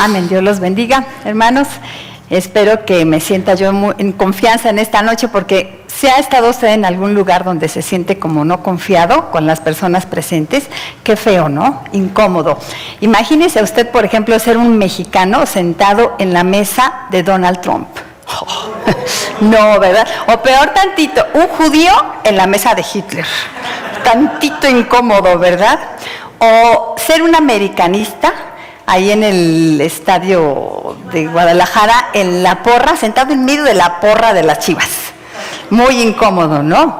Amén. Dios los bendiga, hermanos. Espero que me sienta yo en confianza en esta noche, porque si ha estado usted en algún lugar donde se siente como no confiado con las personas presentes, qué feo, ¿no? Incómodo. Imagínese usted, por ejemplo, ser un mexicano sentado en la mesa de Donald Trump. No, ¿verdad? O peor tantito, un judío en la mesa de Hitler. Tantito incómodo, ¿verdad? O ser un americanista ahí en el estadio de Guadalajara, en la porra, sentado en medio de la porra de las Chivas. Muy incómodo, ¿no?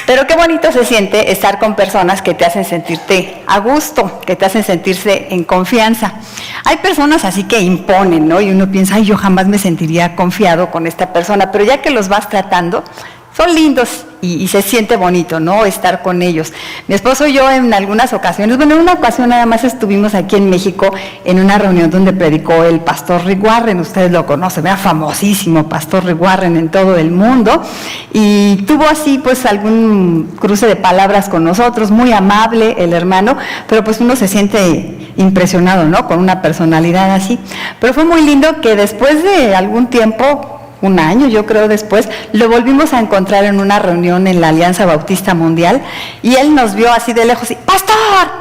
Pero qué bonito se siente estar con personas que te hacen sentirte a gusto, que te hacen sentirse en confianza. Hay personas así que imponen, ¿no? Y uno piensa, ay, yo jamás me sentiría confiado con esta persona, pero ya que los vas tratando, son lindos y se siente bonito, ¿no? Estar con ellos. Mi esposo y yo en algunas ocasiones, bueno, en una ocasión nada más estuvimos aquí en México en una reunión donde predicó el pastor Rick Warren, ustedes lo conocen, era famosísimo pastor Rick Warren en todo el mundo, y tuvo así pues algún cruce de palabras con nosotros, muy amable el hermano, pero pues uno se siente impresionado, ¿no? Con una personalidad así. Pero fue muy lindo que después de algún tiempo, un año yo creo después, lo volvimos a encontrar en una reunión en la Alianza Bautista Mundial, y él nos vio así de lejos y ¡pastor!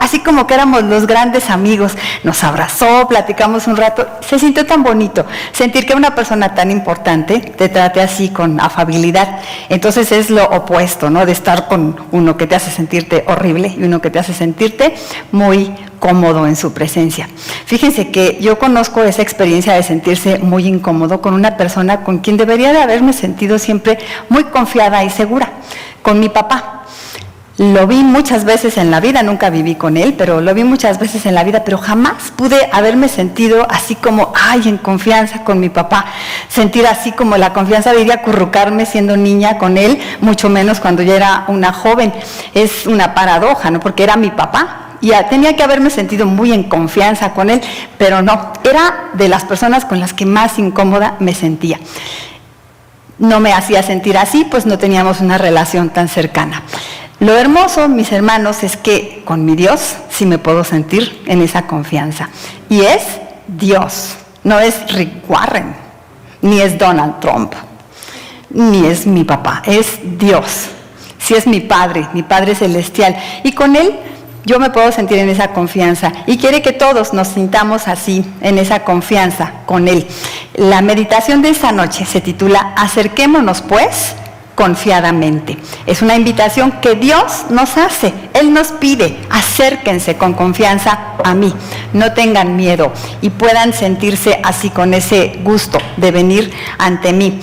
Así como que éramos los grandes amigos, nos abrazó, platicamos un rato, se sintió tan bonito sentir que una persona tan importante te trate así con afabilidad. Entonces es lo opuesto, ¿no? De estar con uno que te hace sentirte horrible y uno que te hace sentirte muy cómodo en su presencia. Fíjense que yo conozco esa experiencia de sentirse muy incómodo con una persona con quien debería de haberme sentido siempre muy confiada y segura, con mi papá. Lo vi muchas veces en la vida, nunca viví con él, pero lo vi muchas veces en la vida, pero jamás pude haberme sentido así como, ay, en confianza con mi papá, sentir así como la confianza de ir a acurrucarme siendo niña con él, mucho menos cuando ya era una joven. Es una paradoja, ¿no? Porque era mi papá. Ya tenía que haberme sentido muy en confianza con él, pero no, era de las personas con las que más incómoda me sentía. No me hacía sentir así, pues no teníamos una relación tan cercana. Lo hermoso, mis hermanos, es que con mi Dios sí me puedo sentir en esa confianza. Y es Dios, no es Rick Warren, ni es Donald Trump, ni es mi papá, es Dios. Sí es mi Padre celestial. Y con Él yo me puedo sentir en esa confianza, y quiere que todos nos sintamos así, en esa confianza con Él. La meditación de esta noche se titula Acerquémonos pues confiadamente. Es una invitación que Dios nos hace. Él nos pide, acérquense con confianza a mí, no tengan miedo y puedan sentirse así con ese gusto de venir ante mí.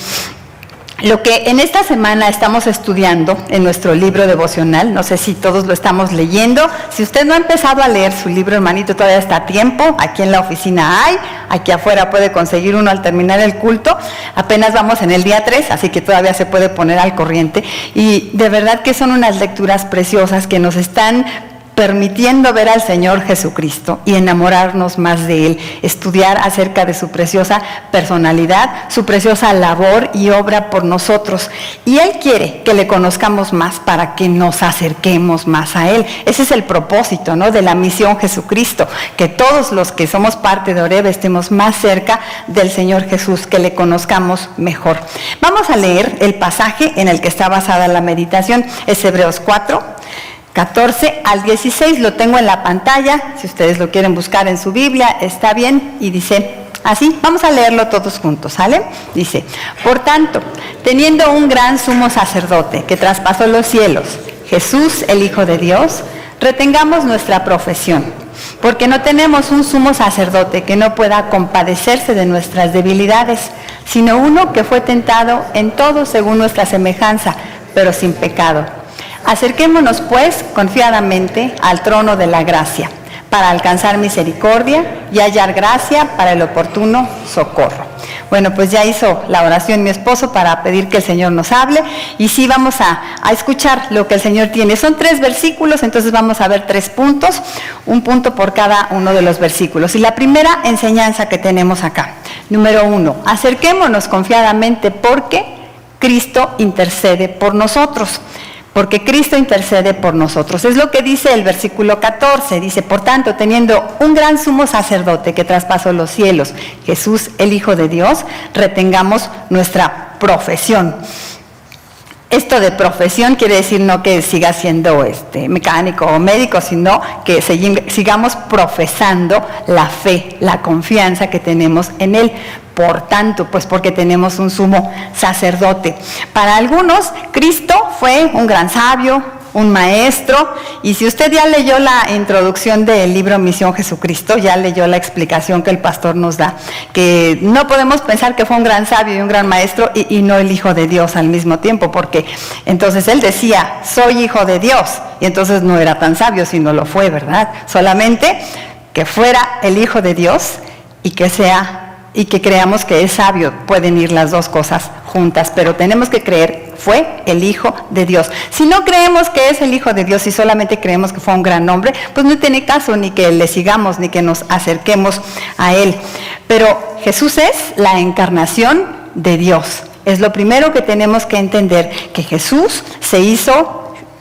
Lo que en esta semana estamos estudiando en nuestro libro devocional, no sé si todos lo estamos leyendo. Si usted no ha empezado a leer su libro, hermanito, todavía está a tiempo. Aquí en la oficina hay, aquí afuera puede conseguir uno al terminar el culto. Apenas vamos en el día 3, así que todavía se puede poner al corriente. Y de verdad que son unas lecturas preciosas que nos están permitiendo ver al Señor Jesucristo y enamorarnos más de Él, estudiar acerca de su preciosa personalidad, su preciosa labor y obra por nosotros. Y Él quiere que le conozcamos más para que nos acerquemos más a Él. Ese es el propósito, ¿no?, de la misión Jesucristo, que todos los que somos parte de Oreb estemos más cerca del Señor Jesús, que le conozcamos mejor. Vamos a leer el pasaje en el que está basada la meditación, es Hebreos 4, 14 al 16, lo tengo en la pantalla, si ustedes lo quieren buscar en su Biblia, está bien, y dice así, vamos a leerlo todos juntos, ¿sale? Dice, por tanto, teniendo un gran sumo sacerdote que traspasó los cielos, Jesús, el Hijo de Dios, retengamos nuestra profesión, porque no tenemos un sumo sacerdote que no pueda compadecerse de nuestras debilidades, sino uno que fue tentado en todo según nuestra semejanza, pero sin pecado. Acerquémonos pues confiadamente al trono de la gracia, para alcanzar misericordia y hallar gracia para el oportuno socorro. Bueno, pues ya hizo la oración mi esposo para pedir que el Señor nos hable, y sí vamos a escuchar lo que el Señor tiene. Son 3 versículos, entonces vamos a ver 3 puntos, un punto por cada uno de los versículos. Y la primera enseñanza que tenemos acá, número 1, acerquémonos confiadamente porque Cristo intercede por nosotros. porque Cristo intercede por nosotros. Es lo que dice el versículo 14, dice, por tanto, teniendo un gran sumo sacerdote que traspasó los cielos, Jesús, el Hijo de Dios, retengamos nuestra profesión. Esto de profesión quiere decir no que siga siendo mecánico o médico, sino que sigamos profesando la fe, la confianza que tenemos en Él. Por tanto, pues porque tenemos un sumo sacerdote. Para algunos, Cristo fue un gran sabio, un maestro, y si usted ya leyó la introducción del libro Misión Jesucristo, ya leyó la explicación que el pastor nos da, que no podemos pensar que fue un gran sabio y un gran maestro y no el Hijo de Dios al mismo tiempo, porque entonces él decía, soy Hijo de Dios, y entonces no era tan sabio, sino lo fue, ¿verdad? Solamente que fuera el Hijo de Dios y que creamos que es sabio, pueden ir las dos cosas juntas, pero tenemos que creer, fue el Hijo de Dios. Si no creemos que es el Hijo de Dios y solamente creemos que fue un gran hombre, pues no tiene caso ni que le sigamos, ni que nos acerquemos a Él. Pero Jesús es la encarnación de Dios. Es lo primero que tenemos que entender, que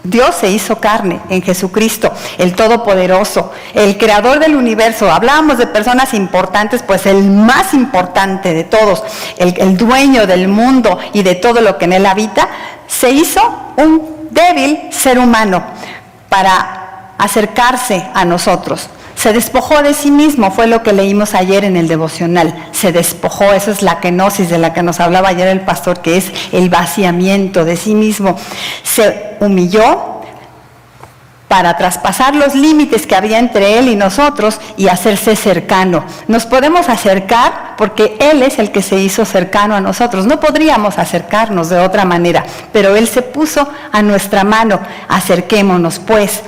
Dios se hizo carne en Jesucristo, el Todopoderoso, el Creador del universo. Hablábamos de personas importantes, pues el más importante de todos, el dueño del mundo y de todo lo que en él habita, se hizo un débil ser humano para acercarse a nosotros. Se despojó de sí mismo, fue lo que leímos ayer en el devocional. Se despojó, esa es la kenosis de la que nos hablaba ayer el pastor, que es el vaciamiento de sí mismo. Se humilló para traspasar los límites que había entre Él y nosotros y hacerse cercano. Nos podemos acercar porque Él es el que se hizo cercano a nosotros. No podríamos acercarnos de otra manera, pero Él se puso a nuestra mano. Acerquémonos pues.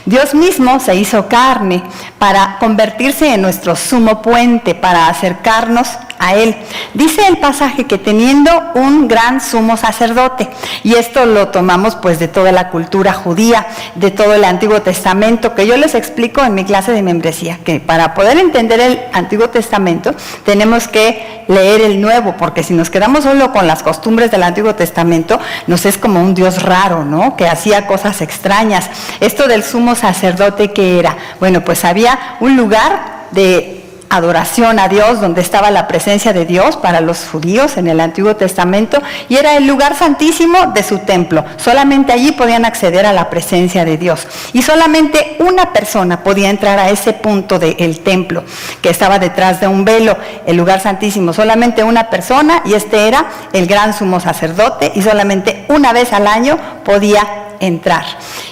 Dios mismo se hizo carne para convertirse en nuestro sumo puente, para acercarnos a Él. Dice el pasaje que teniendo un gran sumo sacerdote, y esto lo tomamos pues de toda la cultura judía, de todo el Antiguo Testamento, que yo les explico en mi clase de membresía, que para poder entender el Antiguo Testamento tenemos que leer el Nuevo, porque si nos quedamos solo con las costumbres del Antiguo Testamento, nos es como un Dios raro, ¿no? Que hacía cosas extrañas. Esto del sumo sacerdote, ¿qué era? Bueno, pues había un lugar de adoración a Dios, donde estaba la presencia de Dios para los judíos en el Antiguo Testamento, y era el lugar santísimo de su templo. Solamente allí podían acceder a la presencia de Dios, y solamente una persona podía entrar a ese punto del templo, que estaba detrás de un velo, el lugar santísimo. Solamente una persona, y este era el gran sumo sacerdote, y solamente una vez al año podía entrar.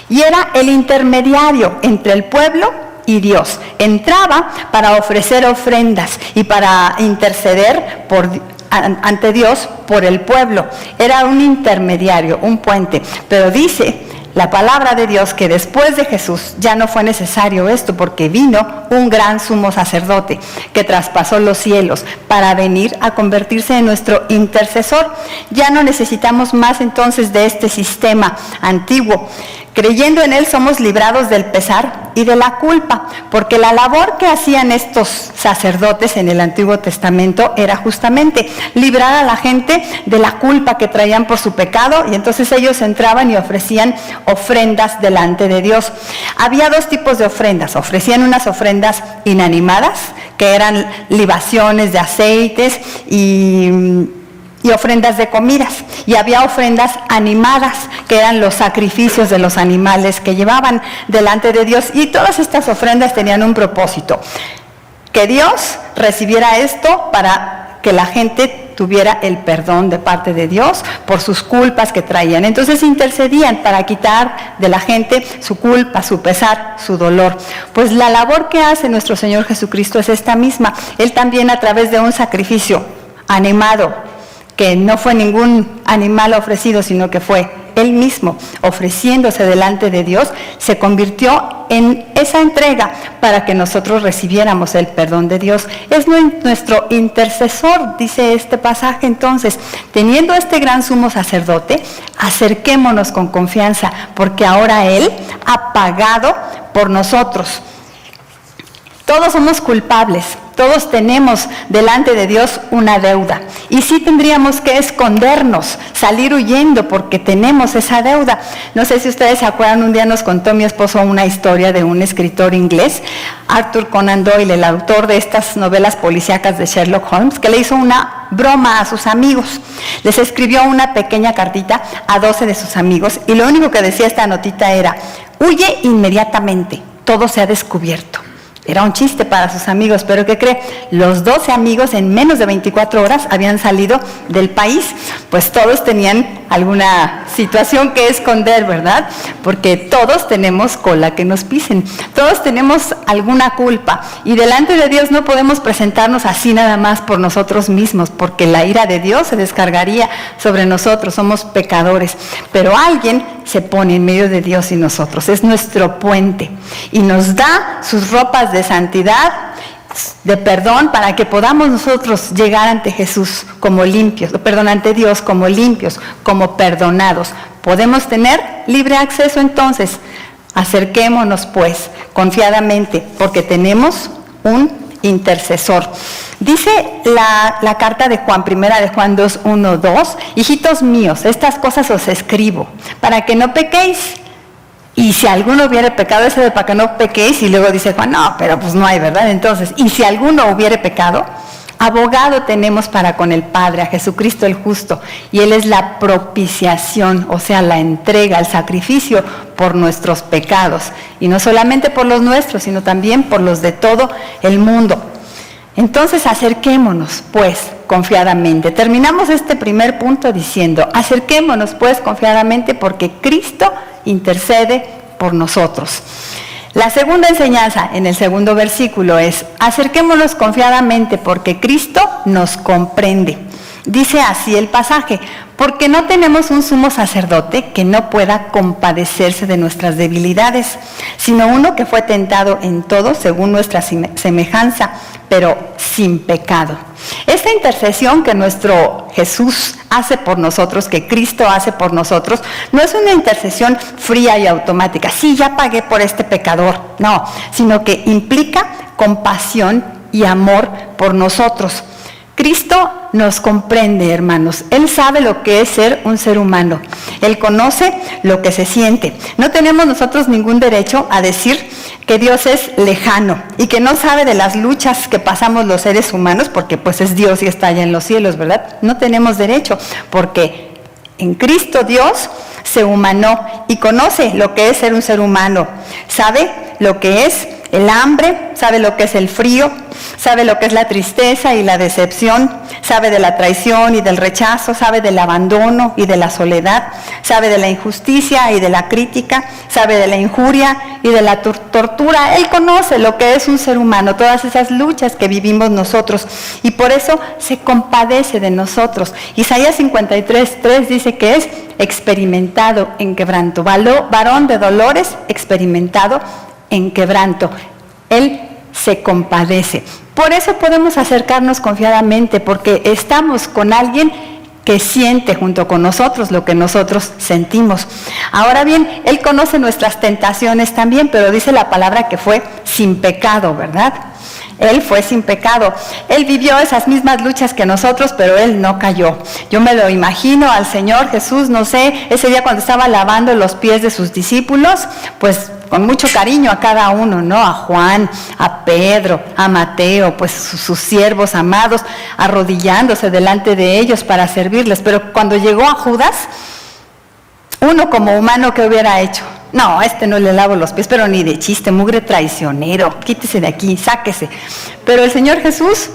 Y era el intermediario entre el pueblo y Dios. Entraba para ofrecer ofrendas y para interceder ante Dios por el pueblo. Era un intermediario, un puente. Pero dice la palabra de Dios que después de Jesús ya no fue necesario esto, porque vino un gran sumo sacerdote que traspasó los cielos para venir a convertirse en nuestro intercesor. Ya no necesitamos más entonces de este sistema antiguo. Creyendo en Él somos librados del pesar y de la culpa, porque la labor que hacían estos sacerdotes en el Antiguo Testamento era justamente librar a la gente de la culpa que traían por su pecado, y entonces ellos entraban y ofrecían ofrendas delante de Dios. Había dos tipos de ofrendas. Ofrecían unas ofrendas inanimadas, que eran libaciones de aceites y ofrendas de comidas, y había ofrendas animadas, que eran los sacrificios de los animales que llevaban delante de Dios, y todas estas ofrendas tenían un propósito: que Dios recibiera esto para que la gente tuviera el perdón de parte de Dios por sus culpas que traían. Entonces intercedían para quitar de la gente su culpa, su pesar, su dolor. Pues la labor que hace nuestro Señor Jesucristo es esta misma. Él también, a través de un sacrificio animado, que no fue ningún animal ofrecido, sino que fue Él mismo ofreciéndose delante de Dios, se convirtió en esa entrega para que nosotros recibiéramos el perdón de Dios. Es nuestro intercesor, dice este pasaje. Entonces, teniendo este gran sumo sacerdote, acerquémonos con confianza, porque ahora Él ha pagado por nosotros. Todos somos culpables, todos tenemos delante de Dios una deuda. Y sí tendríamos que escondernos, salir huyendo porque tenemos esa deuda. No sé si ustedes se acuerdan, un día nos contó mi esposo una historia de un escritor inglés, Arthur Conan Doyle, el autor de estas novelas policíacas de Sherlock Holmes, que le hizo una broma a sus amigos. Les escribió una pequeña cartita a 12 de sus amigos y lo único que decía esta notita era: huye inmediatamente, todo se ha descubierto. Era un chiste para sus amigos, pero ¿qué cree? Los 12 amigos en menos de 24 horas habían salido del país, pues todos tenían alguna situación que esconder, ¿verdad? Porque todos tenemos cola que nos pisen, todos tenemos alguna culpa y delante de Dios no podemos presentarnos así nada más por nosotros mismos, porque la ira de Dios se descargaría sobre nosotros, somos pecadores, pero alguien se pone en medio de Dios y nosotros, es nuestro puente y nos da sus ropas de santidad, de perdón, para que podamos nosotros llegar ante Jesús como limpios, ante Dios como limpios, como perdonados. Podemos tener libre acceso entonces. Acerquémonos pues confiadamente, porque tenemos un intercesor. Dice la carta de Juan, primera de Juan 2, 1, 2, hijitos míos, estas cosas os escribo, para que no pequéis. Y si alguno hubiere pecado, ese de para que no pequéis, y luego dice Juan, no, pero pues no hay, ¿verdad? Entonces, y si alguno hubiere pecado, abogado tenemos para con el Padre, a Jesucristo el justo, y Él es la propiciación, o sea, la entrega, el sacrificio por nuestros pecados, y no solamente por los nuestros, sino también por los de todo el mundo. Entonces acerquémonos pues confiadamente. Terminamos este primer punto diciendo, acerquémonos pues confiadamente porque Cristo intercede por nosotros. La segunda enseñanza en el segundo versículo es, acerquémonos confiadamente porque Cristo nos comprende. Dice así el pasaje, porque no tenemos un sumo sacerdote que no pueda compadecerse de nuestras debilidades, sino uno que fue tentado en todo según nuestra semejanza, pero sin pecado. Esta intercesión que nuestro Jesús hace por nosotros, que Cristo hace por nosotros, no es una intercesión fría y automática. Sí, ya pagué por este pecador. No, sino que implica compasión y amor por nosotros. Cristo nos comprende, hermanos. Él sabe lo que es ser un ser humano. Él conoce lo que se siente. No tenemos nosotros ningún derecho a decir que Dios es lejano y que no sabe de las luchas que pasamos los seres humanos, porque pues es Dios y está allá en los cielos, ¿verdad? No tenemos derecho, porque en Cristo Dios se humanó y conoce lo que es ser un ser humano. Sabe lo que es el hambre, sabe lo que es el frío, sabe lo que es la tristeza y la decepción, sabe de la traición y del rechazo, sabe del abandono y de la soledad, sabe de la injusticia y de la crítica, sabe de la injuria y de la tortura. Él conoce lo que es un ser humano, todas esas luchas que vivimos nosotros, y por eso se compadece de nosotros. Isaías 53:3 dice que es experimentado en quebranto, varón de dolores, experimentado en quebranto. Él se compadece. Por eso podemos acercarnos confiadamente, porque estamos con alguien que siente junto con nosotros lo que nosotros sentimos. Ahora bien, Él conoce nuestras tentaciones también, pero dice la palabra que fue sin pecado, ¿verdad? Él fue sin pecado. Él vivió esas mismas luchas que nosotros, pero Él no cayó. Yo me lo imagino al Señor Jesús, no sé, ese día cuando estaba lavando los pies de sus discípulos, pues con mucho cariño a cada uno, ¿no? A Juan, a Pedro, a Mateo, pues sus siervos amados, arrodillándose delante de ellos para servirles. Pero cuando llegó a Judas, uno como humano, ¿qué hubiera hecho? No, a este no le lavo los pies, pero ni de chiste, mugre traicionero, quítese de aquí, sáquese. Pero el Señor Jesús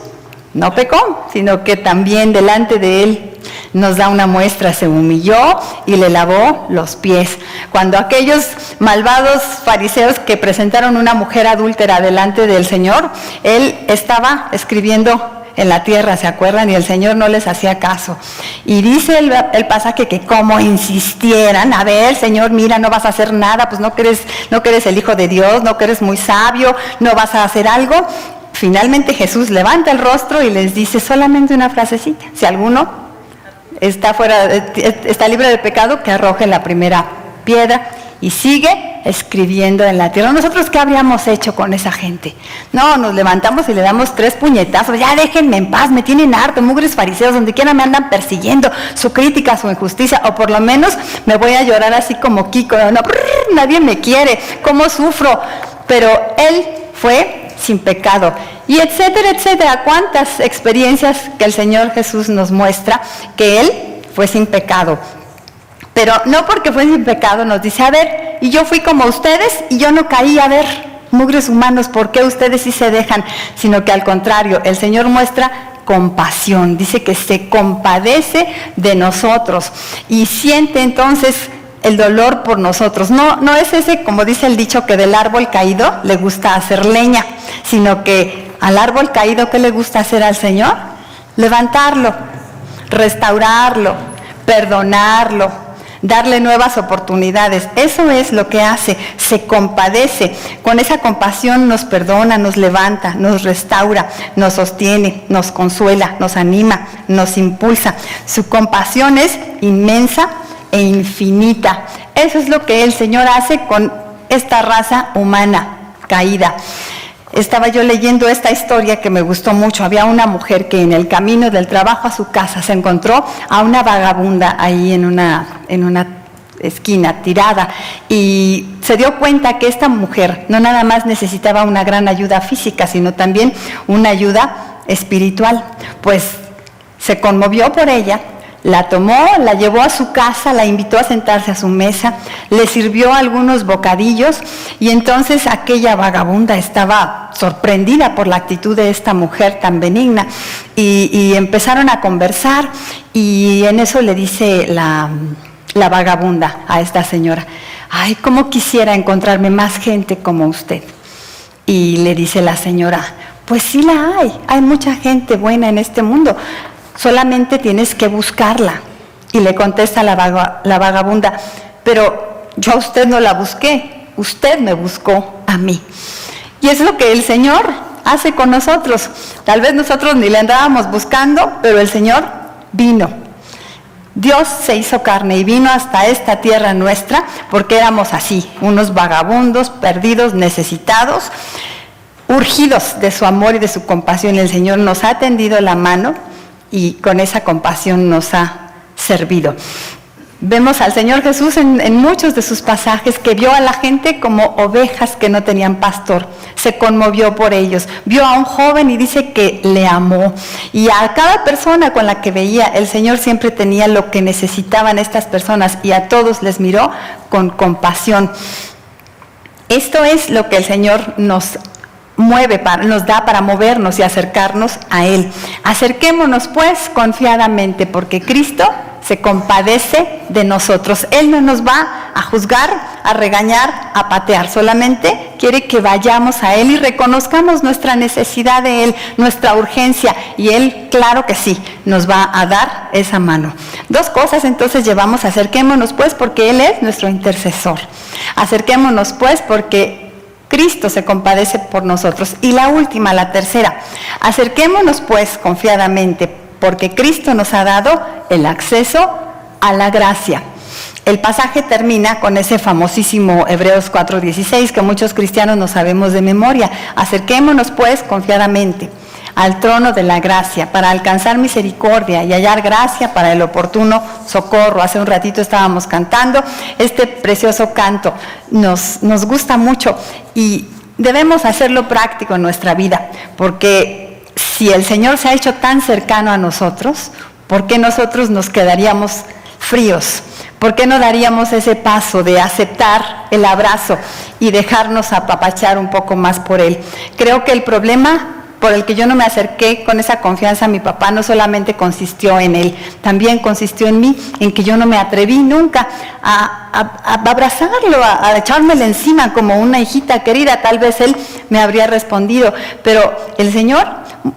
no pecó, sino que también delante de Él nos da una muestra, se humilló y le lavó los pies. Cuando aquellos malvados fariseos que presentaron una mujer adúltera delante del Señor, Él estaba escribiendo en la tierra, ¿se acuerdan? Y el Señor no les hacía caso. Y dice el pasaje que como insistieran, a ver, Señor, mira, no vas a hacer nada, pues no que eres el Hijo de Dios, no que eres muy sabio, no vas a hacer algo. Finalmente Jesús levanta el rostro y les dice solamente una frasecita: si alguno está libre de pecado, que arroje la primera piedra. Y sigue escribiendo en la tierra. ¿Nosotros qué habríamos hecho con esa gente? No, nos levantamos y le damos 3 puñetazos. Ya déjenme en paz, me tienen harto, mugres fariseos, donde quiera me andan persiguiendo, su crítica, su injusticia, o por lo menos me voy a llorar así como Kiko. No, nadie me quiere, ¿cómo sufro? Pero él fue sin pecado. Y etcétera, etcétera. ¿Cuántas experiencias que el Señor Jesús nos muestra que él fue sin pecado? Pero no porque fue sin pecado nos dice, a ver, y yo fui como ustedes y yo no caí, a ver, mugres humanos, ¿por qué ustedes sí se dejan? Sino que al contrario, el Señor muestra compasión, dice que se compadece de nosotros y siente entonces el dolor por nosotros. No es ese, como dice el dicho, que del árbol caído le gusta hacer leña, sino que al árbol caído, ¿qué le gusta hacer al Señor? Levantarlo, restaurarlo, perdonarlo, darle nuevas oportunidades. Eso es lo que hace, se compadece. Con esa compasión nos perdona, nos levanta, nos restaura, nos sostiene, nos consuela, nos anima, nos impulsa. Su compasión es inmensa e infinita. Eso es lo que el Señor hace con esta raza humana caída. Estaba yo leyendo esta historia que me gustó mucho. Había una mujer que en el camino del trabajo a su casa se encontró a una vagabunda ahí en una esquina tirada y se dio cuenta que esta mujer no nada más necesitaba una gran ayuda física, sino también una ayuda espiritual. Pues se conmovió por ella, la tomó, la llevó a su casa, la invitó a sentarse a su mesa, le sirvió algunos bocadillos y entonces aquella vagabunda estaba sorprendida por la actitud de esta mujer tan benigna y empezaron a conversar y en eso le dice la vagabunda a esta señora, ay, cómo quisiera encontrarme más gente como usted. Y le dice la señora, pues sí la hay mucha gente buena en este mundo, solamente tienes que buscarla. Y le contesta la vagabunda, pero yo a usted no la busqué, usted me buscó a mí. Y es lo que el Señor hace con nosotros. Tal vez nosotros ni le andábamos buscando, pero el Señor vino. Dios se hizo carne y vino hasta esta tierra nuestra porque éramos así, unos vagabundos, perdidos, necesitados, urgidos de su amor y de su compasión. El Señor nos ha tendido la mano y con esa compasión nos ha servido. Vemos al Señor Jesús en muchos de sus pasajes que vio a la gente como ovejas que no tenían pastor. Se conmovió por ellos. Vio a un joven y dice que le amó. Y a cada persona con la que veía, el Señor siempre tenía lo que necesitaban estas personas y a todos les miró con compasión. Esto es lo que el Señor nos nos da para movernos y acercarnos a Él. Acerquémonos pues confiadamente porque Cristo se compadece de nosotros. Él no nos va a juzgar, a regañar, a patear, solamente quiere que vayamos a Él y reconozcamos nuestra necesidad de Él, nuestra urgencia, y Él, claro que sí, nos va a dar esa mano. 2 cosas entonces llevamos: acerquémonos pues porque Él es nuestro intercesor, acerquémonos pues porque Cristo se compadece por nosotros. Y la última, la tercera, acerquémonos pues confiadamente porque Cristo nos ha dado el acceso a la gracia. El pasaje termina con ese famosísimo Hebreos 4:16 que muchos cristianos no sabemos de memoria. Acerquémonos pues confiadamente al trono de la gracia para alcanzar misericordia y hallar gracia para el oportuno socorro. Hace un ratito estábamos cantando este precioso canto, nos gusta mucho y debemos hacerlo práctico en nuestra vida, porque si el Señor se ha hecho tan cercano a nosotros, ¿por qué nosotros nos quedaríamos fríos? ¿Por qué no daríamos ese paso de aceptar el abrazo y dejarnos apapachar un poco más por Él? Creo que el problema por el que yo no me acerqué con esa confianza a mi papá no solamente consistió en él, también consistió en mí, en que yo no me atreví nunca a abrazarlo, a echármelo encima como una hijita querida. Tal vez él me habría respondido, pero el Señor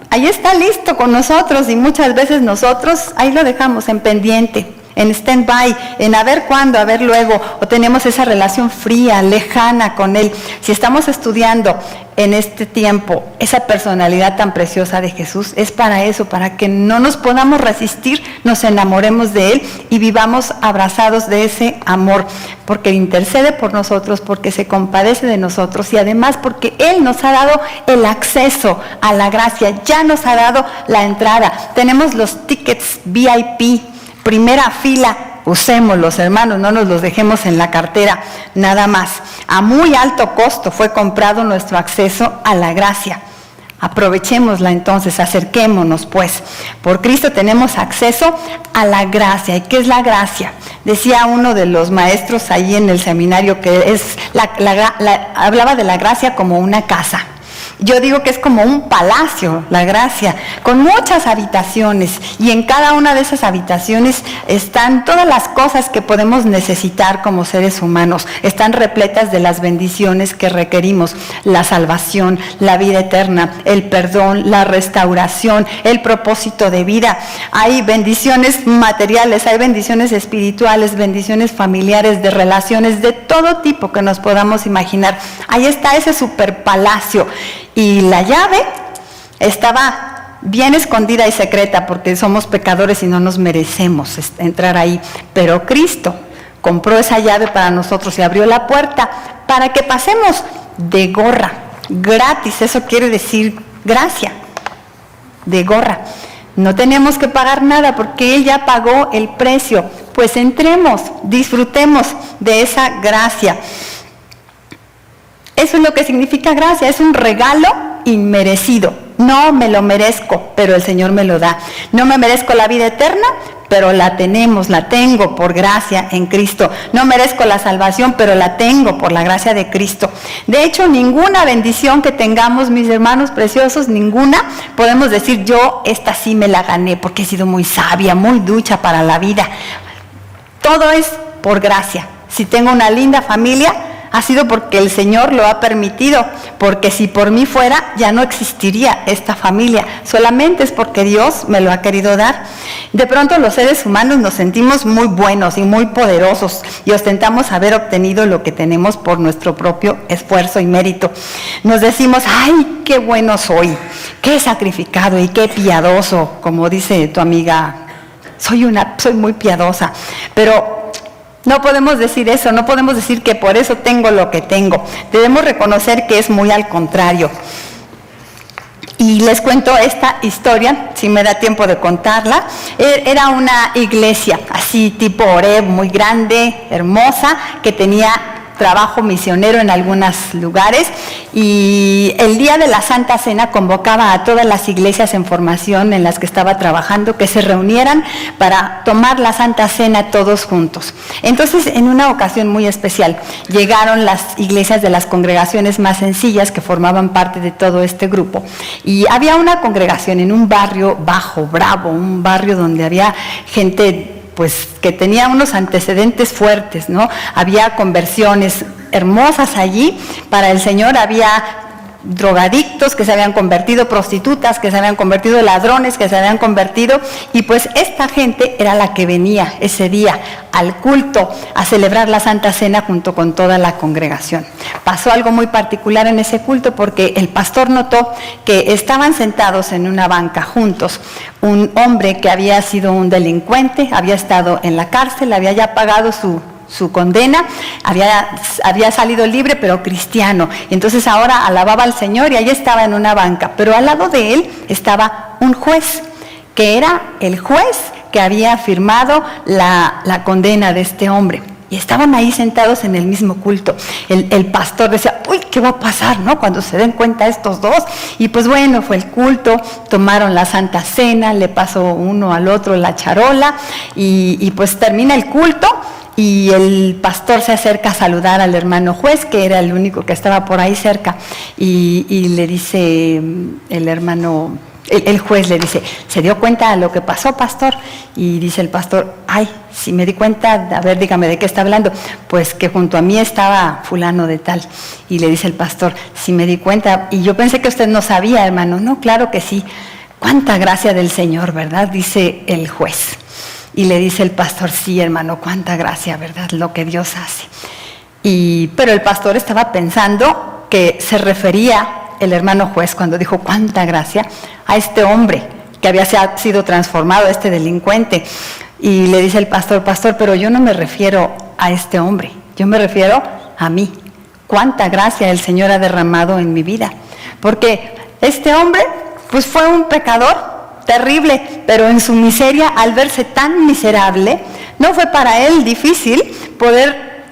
ahí está listo con nosotros y muchas veces nosotros ahí lo dejamos en pendiente, en stand-by, en a ver cuándo, a ver luego, o tenemos esa relación fría, lejana con Él. Si estamos estudiando en este tiempo esa personalidad tan preciosa de Jesús, es para eso, para que no nos podamos resistir, nos enamoremos de Él y vivamos abrazados de ese amor, porque intercede por nosotros, porque se compadece de nosotros y además porque Él nos ha dado el acceso a la gracia, ya nos ha dado la entrada. Tenemos los tickets VIP, primera fila. Usémoslos, hermanos, no nos los dejemos en la cartera nada más. A muy alto costo fue comprado nuestro acceso a la gracia. Aprovechémosla entonces, acerquémonos pues. Por Cristo tenemos acceso a la gracia. ¿Y qué es la gracia? Decía uno de los maestros ahí en el seminario que es hablaba de la gracia como una casa. Yo digo que es como un palacio, la gracia, con muchas habitaciones, y en cada una de esas habitaciones están todas las cosas que podemos necesitar como seres humanos. Están repletas de las bendiciones que requerimos: la salvación, la vida eterna, el perdón, la restauración, el propósito de vida. Hay bendiciones materiales, hay bendiciones espirituales, bendiciones familiares, de relaciones de todo tipo que nos podamos imaginar. Ahí está ese superpalacio. Y la llave estaba bien escondida y secreta porque somos pecadores y no nos merecemos entrar ahí. Pero Cristo compró esa llave para nosotros y abrió la puerta para que pasemos de gorra, gratis. Eso quiere decir gracia, de gorra. No tenemos que pagar nada porque Él ya pagó el precio. Pues entremos, disfrutemos de esa gracia. Eso es lo que significa gracia, es un regalo inmerecido. No me lo merezco, pero el Señor me lo da. No me merezco la vida eterna, pero la tengo por gracia en Cristo. No merezco la salvación, pero la tengo por la gracia de Cristo. De hecho, ninguna bendición que tengamos, mis hermanos preciosos, ninguna, podemos decir yo esta sí me la gané porque he sido muy sabia, muy ducha para la vida. Todo es por gracia. Si tengo una linda familia, ha sido porque el Señor lo ha permitido, porque si por mí fuera ya no existiría esta familia, solamente es porque Dios me lo ha querido dar. De pronto los seres humanos nos sentimos muy buenos y muy poderosos y ostentamos haber obtenido lo que tenemos por nuestro propio esfuerzo y mérito. Nos decimos, ay, qué bueno soy, qué sacrificado y qué piadoso, como dice tu amiga, soy muy piadosa, pero no podemos decir eso, no podemos decir que por eso tengo lo que tengo. Debemos reconocer que es muy al contrario. Y les cuento esta historia, si me da tiempo de contarla. Era una iglesia, así tipo Oreb, muy grande, hermosa, que tenía trabajo misionero en algunos lugares, y el día de la Santa Cena convocaba a todas las iglesias en formación en las que estaba trabajando que se reunieran para tomar la Santa Cena todos juntos. Entonces, en una ocasión muy especial, llegaron las iglesias de las congregaciones más sencillas que formaban parte de todo este grupo, y había una congregación en un barrio bajo, bravo, un barrio donde había gente pues que tenía unos antecedentes fuertes, ¿no? Había conversiones hermosas allí para el Señor, había drogadictos que se habían convertido, prostitutas que se habían convertido, ladrones que se habían convertido, y pues esta gente era la que venía ese día al culto a celebrar la Santa Cena junto con toda la congregación. Pasó algo muy particular en ese culto porque el pastor notó que estaban sentados en una banca juntos un hombre que había sido un delincuente, había estado en la cárcel, había ya pagado su condena, había salido libre pero cristiano, y entonces ahora alababa al Señor y ahí estaba en una banca, pero al lado de él estaba un juez, que era el juez que había firmado la condena de este hombre, y estaban ahí sentados en el mismo culto. El pastor decía, uy, ¿qué va a pasar, no? Cuando se den cuenta estos dos. Y pues bueno, fue el culto, tomaron la Santa Cena, le pasó uno al otro la charola, y pues termina el culto, y el pastor se acerca a saludar al hermano juez, que era el único que estaba por ahí cerca, y le dice el juez le dice, ¿se dio cuenta de lo que pasó, pastor? Y dice el pastor, ay, sí me di cuenta, a ver, dígame, ¿de qué está hablando? Pues que junto a mí estaba fulano de tal. Y le dice el pastor, sí me di cuenta, y yo pensé que usted no sabía, hermano. No, claro que sí. Cuánta gracia del Señor, ¿verdad? Dice el juez. Y le dice el pastor, sí, hermano, cuánta gracia, ¿verdad? Lo que Dios hace. Pero el pastor estaba pensando que se refería el hermano juez, cuando dijo cuánta gracia, a este hombre que había sido transformado, este delincuente. Y le dice el pastor, pero yo no me refiero a este hombre, yo me refiero a mí. Cuánta gracia el Señor ha derramado en mi vida. Porque este hombre, pues fue un pecador terrible, pero en su miseria, al verse tan miserable, no fue para él difícil poder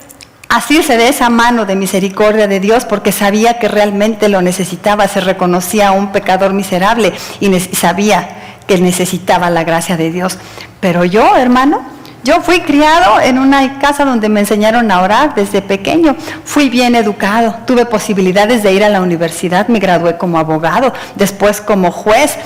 asirse de esa mano de misericordia de Dios, porque sabía que realmente lo necesitaba, se reconocía un pecador miserable y sabía que necesitaba la gracia de Dios. Pero yo, hermano, yo fui criado en una casa donde me enseñaron a orar desde pequeño, fui bien educado, tuve posibilidades de ir a la universidad, me gradué como abogado, después como juez,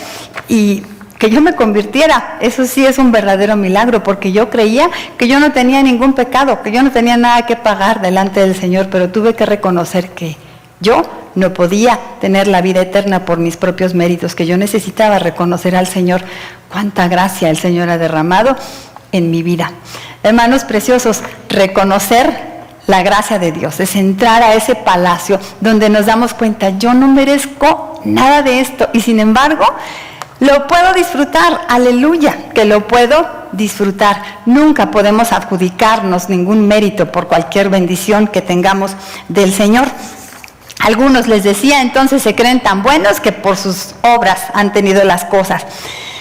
y que yo me convirtiera, eso sí es un verdadero milagro, porque yo creía que yo no tenía ningún pecado, que yo no tenía nada que pagar delante del Señor, pero tuve que reconocer que yo no podía tener la vida eterna por mis propios méritos, que yo necesitaba reconocer al Señor. Cuánta gracia el Señor ha derramado en mi vida. Hermanos preciosos, reconocer la gracia de Dios es entrar a ese palacio donde nos damos cuenta, yo no merezco nada de esto, y sin embargo lo puedo disfrutar, aleluya, que lo puedo disfrutar. Nunca podemos adjudicarnos ningún mérito por cualquier bendición que tengamos del Señor. Algunos, les decía, entonces se creen tan buenos que por sus obras han tenido las cosas.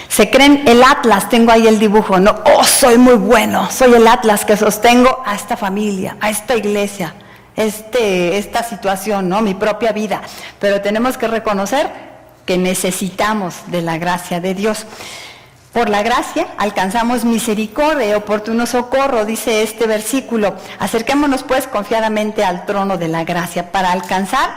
Se creen el Atlas, tengo ahí el dibujo, ¿no? Oh, soy muy bueno, soy el Atlas que sostengo a esta familia, a esta iglesia, esta situación, ¿no? Mi propia vida. Pero tenemos que reconocer que necesitamos de la gracia de Dios. Por la gracia alcanzamos misericordia y oportuno socorro, dice este versículo. Acerquémonos pues confiadamente al trono de la gracia para alcanzar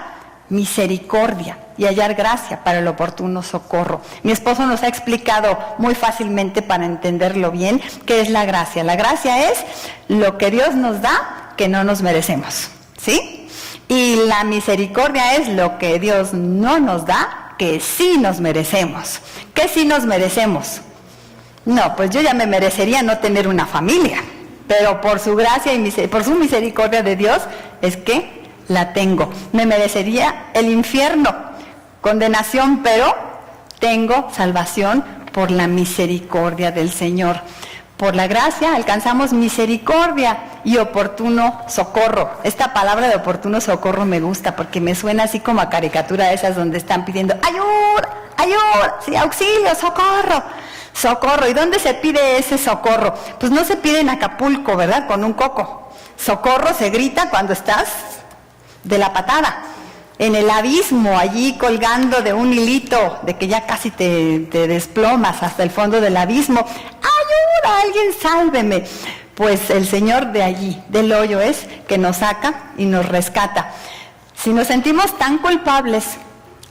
misericordia y hallar gracia para el oportuno socorro. Mi esposo nos ha explicado muy fácilmente, para entenderlo bien, qué es la gracia. La gracia es lo que Dios nos da que no nos merecemos, ¿sí? Y la misericordia es lo que Dios no nos da que sí nos merecemos. ¿Qué sí nos merecemos? No, pues yo ya me merecería no tener una familia, pero por su gracia y por su misericordia de Dios es que la tengo. Me merecería el infierno, condenación, pero tengo salvación por la misericordia del Señor. Por la gracia alcanzamos misericordia y oportuno socorro. Esta palabra de oportuno socorro me gusta porque me suena así como a caricatura esas donde están pidiendo ayuda, ayuda, sí, auxilio, socorro, socorro. ¿Y dónde se pide ese socorro? Pues no se pide en Acapulco, ¿verdad? Con un coco. Socorro se grita cuando estás de la patada, en el abismo, allí colgando de un hilito, de que ya casi te desplomas hasta el fondo del abismo. ¡Ayuda! ¡Alguien sálveme! Pues el Señor de allí, del hoyo, es que nos saca y nos rescata. Si nos sentimos tan culpables,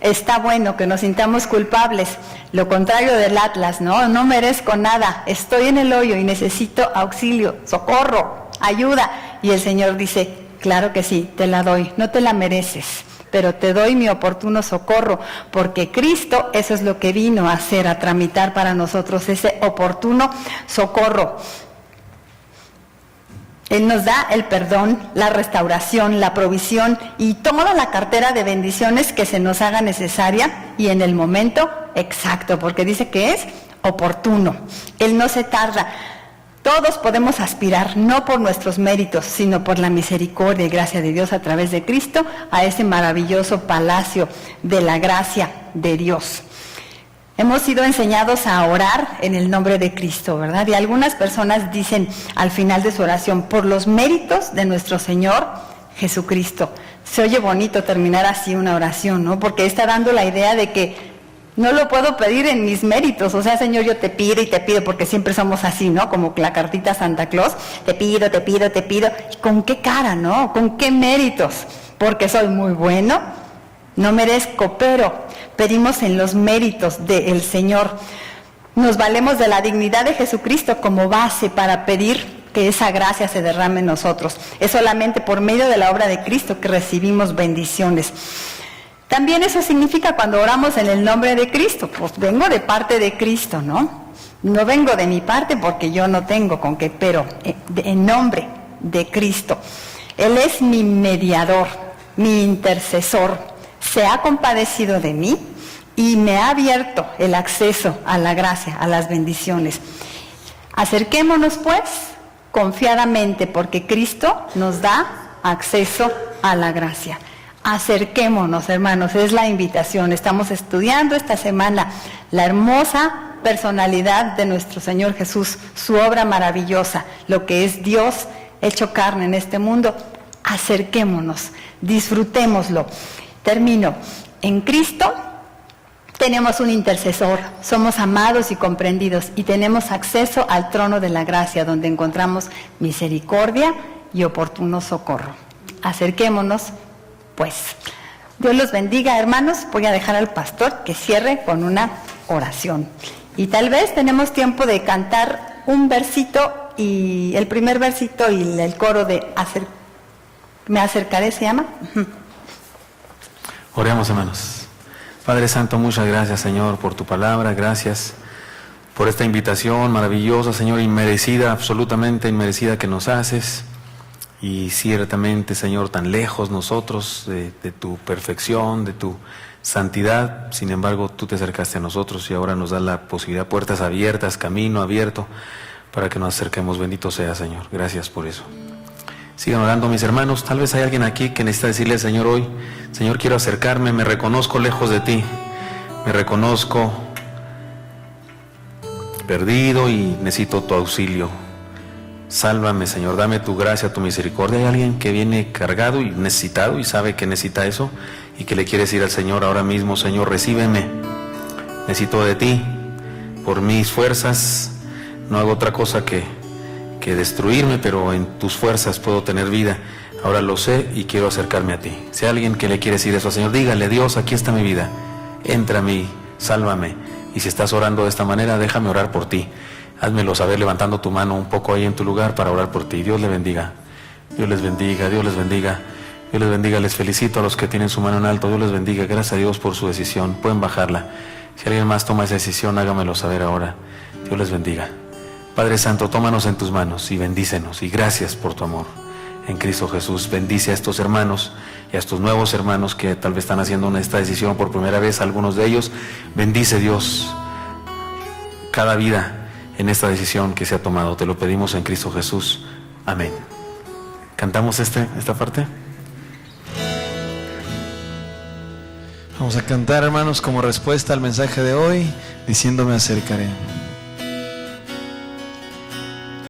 está bueno que nos sintamos culpables. Lo contrario del Atlas, ¿no? No merezco nada, estoy en el hoyo y necesito auxilio, socorro, ayuda. Y el Señor dice, claro que sí, te la doy, no te la mereces, pero te doy mi oportuno socorro, porque Cristo eso es lo que vino a hacer, a tramitar para nosotros ese oportuno socorro. Él nos da el perdón, la restauración, la provisión y toda la cartera de bendiciones que se nos haga necesaria y en el momento exacto, porque dice que es oportuno. Él no se tarda. Todos podemos aspirar, no por nuestros méritos, sino por la misericordia y gracia de Dios a través de Cristo, a ese maravilloso palacio de la gracia de Dios. Hemos sido enseñados a orar en el nombre de Cristo, ¿verdad? Y algunas personas dicen al final de su oración, por los méritos de nuestro Señor Jesucristo. Se oye bonito terminar así una oración, ¿no? Porque está dando la idea de que no lo puedo pedir en mis méritos, o sea, Señor, yo te pido y te pido, porque siempre somos así, ¿no? Como la cartita Santa Claus, te pido, te pido, te pido. ¿Y con qué cara, no? ¿Con qué méritos? Porque soy muy bueno, no merezco, pero pedimos en los méritos del Señor. Nos valemos de la dignidad de Jesucristo como base para pedir que esa gracia se derrame en nosotros. Es solamente por medio de la obra de Cristo que recibimos bendiciones. También eso significa cuando oramos en el nombre de Cristo, pues vengo de parte de Cristo, ¿no? No vengo de mi parte porque yo no tengo con qué, pero en nombre de Cristo. Él es mi mediador, mi intercesor. Se ha compadecido de mí y me ha abierto el acceso a la gracia, a las bendiciones. Acerquémonos pues confiadamente porque Cristo nos da acceso a la gracia. Acerquémonos, hermanos, es la invitación. Estamos estudiando esta semana la hermosa personalidad de nuestro Señor Jesús, su obra maravillosa, lo que es Dios hecho carne en este mundo. Acerquémonos, disfrutémoslo. Termino. En Cristo tenemos un intercesor, somos amados y comprendidos y tenemos acceso al trono de la gracia donde encontramos misericordia y oportuno socorro. Acerquémonos, pues. Dios los bendiga, hermanos. Voy a dejar al pastor que cierre con una oración. Y tal vez tenemos tiempo de cantar un versito y el primer versito y el coro de Me acercaré, ¿se llama? Oremos, hermanos. Padre Santo, muchas gracias, Señor, por tu palabra. Gracias por esta invitación maravillosa, Señor, inmerecida, absolutamente inmerecida que nos haces. Y ciertamente, Señor, tan lejos nosotros de tu perfección, de tu santidad. Sin embargo, tú te acercaste a nosotros y ahora nos das la posibilidad, puertas abiertas, camino abierto, para que nos acerquemos. Bendito sea, Señor. Gracias por eso. Sigan orando, mis hermanos. Tal vez hay alguien aquí que necesita decirle al Señor hoy: Señor, quiero acercarme, me reconozco lejos de ti, me reconozco perdido y necesito tu auxilio. Sálvame, Señor, dame tu gracia, tu misericordia. Hay alguien que viene cargado y necesitado y sabe que necesita eso y que le quiere decir al Señor ahora mismo: Señor, recíbeme, necesito de ti. Por mis fuerzas no hago otra cosa que destruirme, pero en tus fuerzas puedo tener vida. Ahora lo sé y quiero acercarme a ti. Si hay alguien que le quiere decir eso al Señor, dígale: Dios, aquí está mi vida, entra a mí, sálvame. Y si estás orando de esta manera, déjame orar por ti. Házmelo saber levantando tu mano un poco ahí en tu lugar para orar por ti. Dios le bendiga. Dios les bendiga, Dios les bendiga. Dios les bendiga. Les felicito a los que tienen su mano en alto. Dios les bendiga. Gracias a Dios por su decisión. Pueden bajarla. Si alguien más toma esa decisión, hágamelo saber ahora. Dios les bendiga. Padre Santo, tómanos en tus manos y bendícenos. Y gracias por tu amor en Cristo Jesús. Bendice a estos hermanos y a estos nuevos hermanos que tal vez están haciendo esta decisión por primera vez. Algunos de ellos, bendice, Dios, cada vida en esta decisión que se ha tomado. Te lo pedimos en Cristo Jesús. Amén. ¿Cantamos esta parte? Vamos a cantar, hermanos, como respuesta al mensaje de hoy, diciendo: me acercaré.